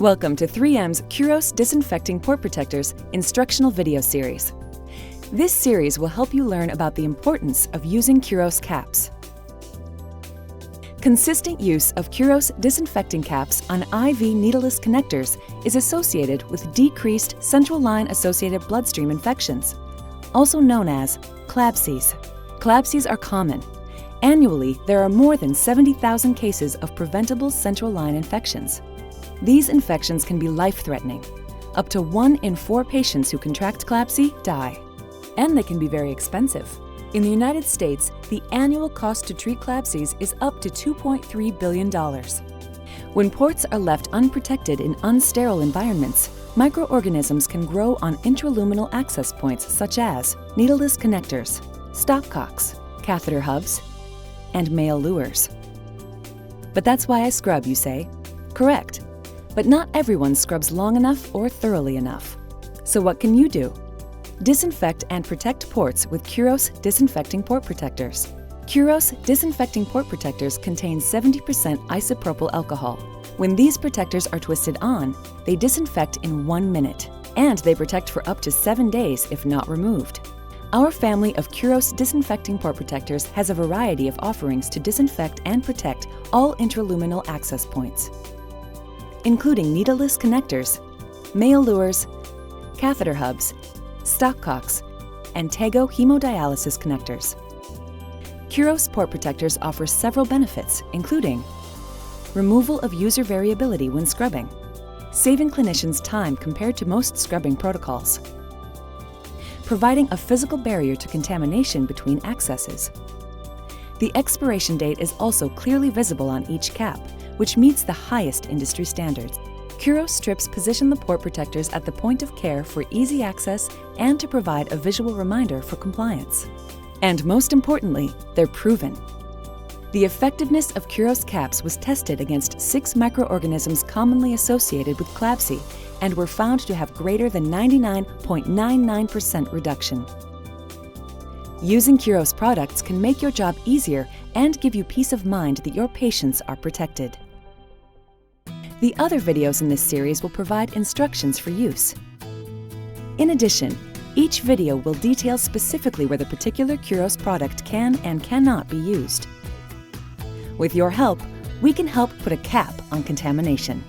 Welcome to 3M's Curos Disinfecting Port Protectors instructional video series. This series will help you learn about the importance of using Curos Caps. Consistent use of Curos disinfecting caps on IV needleless connectors is associated with decreased central line-associated bloodstream infections, also known as CLABSIs. CLABSIs are common. Annually, there are more than 70,000 cases of preventable central line infections. These infections can be life-threatening. Up to 1 in 4 patients who contract CLABSI die. And they can be very expensive. In the United States, the annual cost to treat CLABSIs is up to $2.3 billion. When ports are left unprotected in unsterile environments, microorganisms can grow on intraluminal access points such as needleless connectors, stopcocks, catheter hubs, and male lures. But that's why I scrub, you say? Correct. But not everyone scrubs long enough or thoroughly enough. So what can you do? Disinfect and protect ports with Curos Disinfecting Port Protectors. Curos Disinfecting Port Protectors contain 70% isopropyl alcohol. When these protectors are twisted on, they disinfect in 1 minute, and they protect for up to 7 days if not removed. Our family of Curos Disinfecting Port Protectors has a variety of offerings to disinfect and protect all intraluminal access points, including needleless connectors, male lures, catheter hubs, stopcocks, and Tego hemodialysis connectors. Curos Port Protectors offer several benefits, including removal of user variability when scrubbing, saving clinicians time compared to most scrubbing protocols, providing a physical barrier to contamination between accesses. The expiration date is also clearly visible on each cap, which meets the highest industry standards. Curos strips position the port protectors at the point of care for easy access and to provide a visual reminder for compliance. And most importantly, they're proven. The effectiveness of Curos caps was tested against 6 microorganisms commonly associated with CLABSI and were found to have greater than 99.99% reduction. Using Curos products can make your job easier and give you peace of mind that your patients are protected. The other videos in this series will provide instructions for use. In addition, each video will detail specifically where the particular Curos product can and cannot be used. With your help, we can help put a cap on contamination.